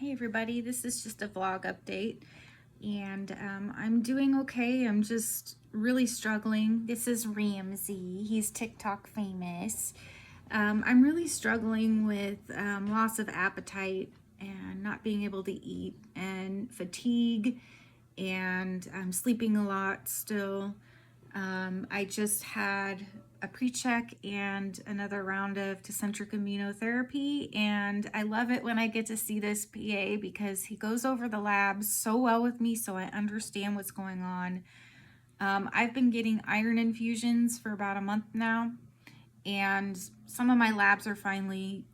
Hey everybody, this is just a vlog update and I'm doing okay. I'm just really struggling. This is Ramsey. He's TikTok famous. I'm really struggling with loss of appetite and not being able to eat and fatigue, and I'm sleeping a lot still. I just had a pre-check and another round of Tecentriq Immunotherapy, and I love it when I get to see this PA because he goes over the labs so well with me, so I understand what's going on. I've been getting iron infusions for about a month now, and some of my labs are finally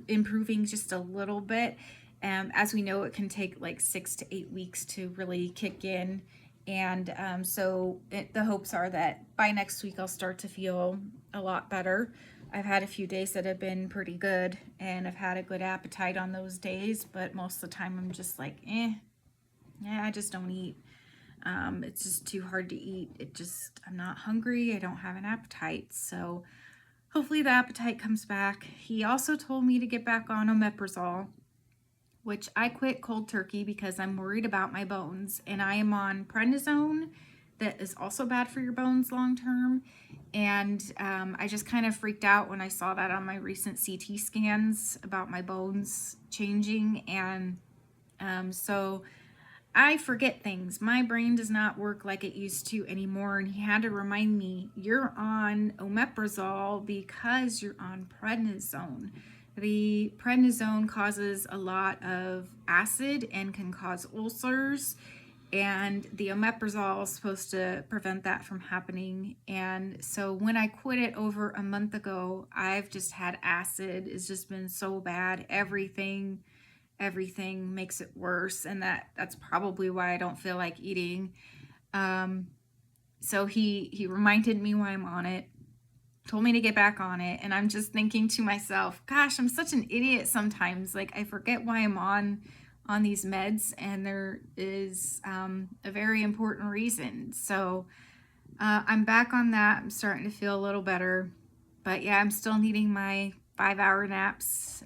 improving just a little bit. As we know, it can take like 6 to 8 weeks to really kick in. And the hopes are that by next week I'll start to feel a lot better. I've had a few days that have been pretty good, and I've had a good appetite on those days, but most of the time I'm just like, I just don't eat. It's just too hard to eat. I'm not hungry. I don't have an appetite. So hopefully the appetite comes back. He also told me to get back on omeprazole, which I quit cold turkey because I'm worried about my bones, and I am on prednisone that is also bad for your bones long term. And I just kind of freaked out when I saw that on my recent CT scans about my bones changing. And so I forget things. My brain does not work like it used to anymore. And he had to remind me, you're on omeprazole because you're on prednisone. The prednisone causes a lot of acid and can cause ulcers. And the omeprazole is supposed to prevent that from happening. And so when I quit it over a month ago, I've just had acid. It's just been so bad. Everything makes it worse, and that's probably why I don't feel like eating. So he reminded me why I'm on it, told me to get back on it, and I'm just thinking to myself, gosh, I'm such an idiot sometimes. Like, I forget why I'm on these meds, and there is a very important reason. So I'm back on that. I'm starting to feel a little better, but yeah, I'm still needing my 5-hour naps.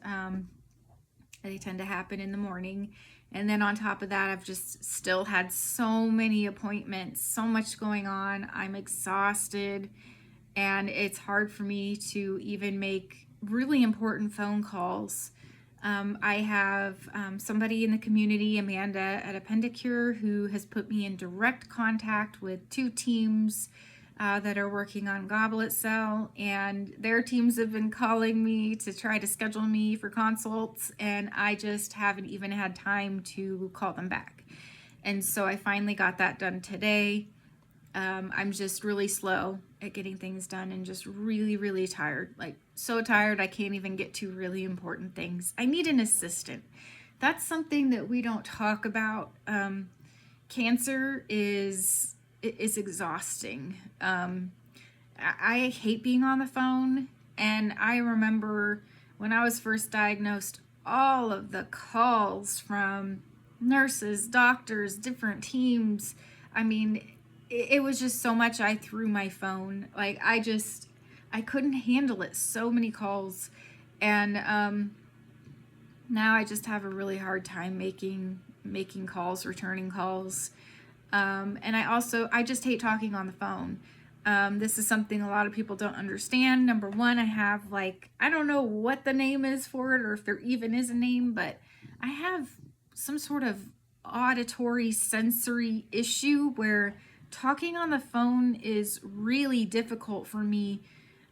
They tend to happen in the morning. And then on top of that, I've just still had so many appointments, so much going on. I'm exhausted, and it's hard for me to even make really important phone calls. I have somebody in the community, Amanda at Appendix, who has put me in direct contact with 2 teams that are working on Goblet cell, and their teams have been calling me to try to schedule me for consults, and I just haven't even had time to call them back. And so I finally got that done today. I'm just really slow at getting things done and just really, really tired. Like, so tired I can't even get to really important things. I need an assistant. That's something that we don't talk about. Cancer is exhausting. I hate being on the phone, and I remember when I was first diagnosed, all of the calls from nurses, doctors, different teams. I mean, it was just so much. I threw my phone. Like, I couldn't handle it. So many calls, and now I just have a really hard time making calls, returning calls. And I just hate talking on the phone. This is something a lot of people don't understand. Number one, I have, like, I don't know what the name is for it, or if there even is a name, but I have some sort of auditory sensory issue where talking on the phone is really difficult for me.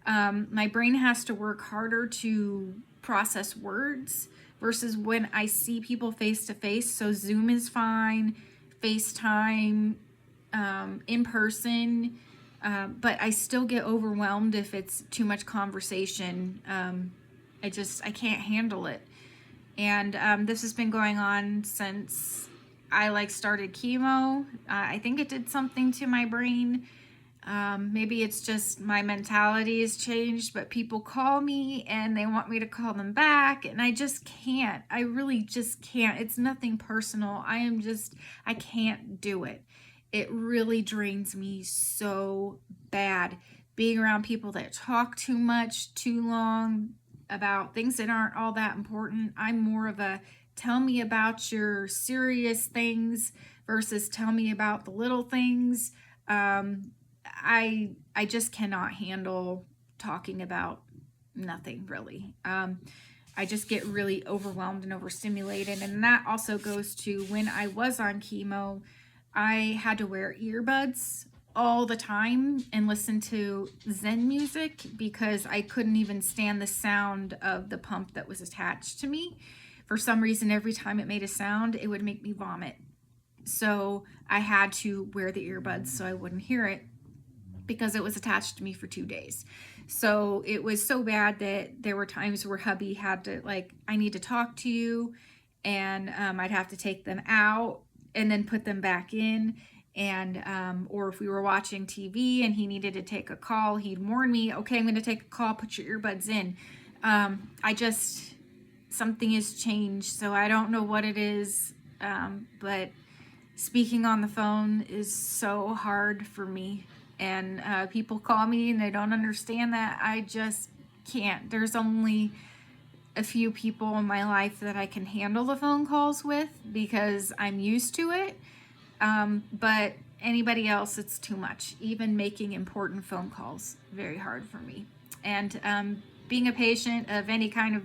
My brain has to work harder to process words versus when I see people face to face. So Zoom is fine, FaceTime, in person, but I still get overwhelmed if it's too much conversation. I can't handle it. And this has been going on since I started chemo. I think it did something to my brain. Maybe it's just my mentality has changed, but people call me and they want me to call them back, and I just can't. I really just can't. It's nothing personal. I can't do it. It really drains me so bad. Being around people that talk too much, too long about things that aren't all that important. I'm more of a tell me about your serious things versus tell me about the little things. I just cannot handle talking about nothing really. I just get really overwhelmed and overstimulated. And that also goes to when I was on chemo, I had to wear earbuds all the time and listen to Zen music because I couldn't even stand the sound of the pump that was attached to me. For some reason, every time it made a sound, it would make me vomit. So I had to wear the earbuds so I wouldn't hear it because it was attached to me for 2 days. So it was so bad that there were times where hubby had to, like, I need to talk to you, and I'd have to take them out and then put them back in. And or if we were watching TV and he needed to take a call, he'd warn me, okay, I'm going to take a call, put your earbuds in. I just, something has changed, so I don't know what it is, but speaking on the phone is so hard for me. And people call me and they don't understand that. I just can't. There's only a few people in my life that I can handle the phone calls with because I'm used to it. But anybody else, it's too much. Even making important phone calls, very hard for me. And being a patient of any kind of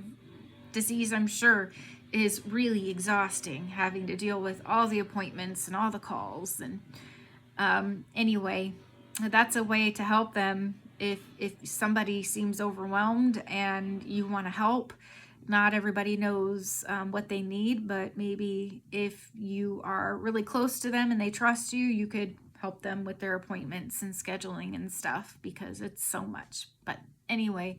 disease, I'm sure, is really exhausting, having to deal with all the appointments and all the calls. And anyway, that's a way to help them. If somebody seems overwhelmed and you want to help, not everybody knows what they need, but maybe if you are really close to them and they trust you, you could help them with their appointments and scheduling and stuff because it's so much. But anyway,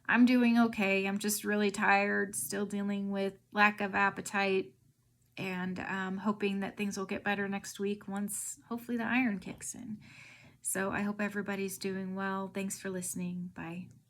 I'm doing okay. I'm just really tired, still dealing with lack of appetite, and hoping that things will get better next week once hopefully the iron kicks in. So I hope everybody's doing well. Thanks for listening. Bye.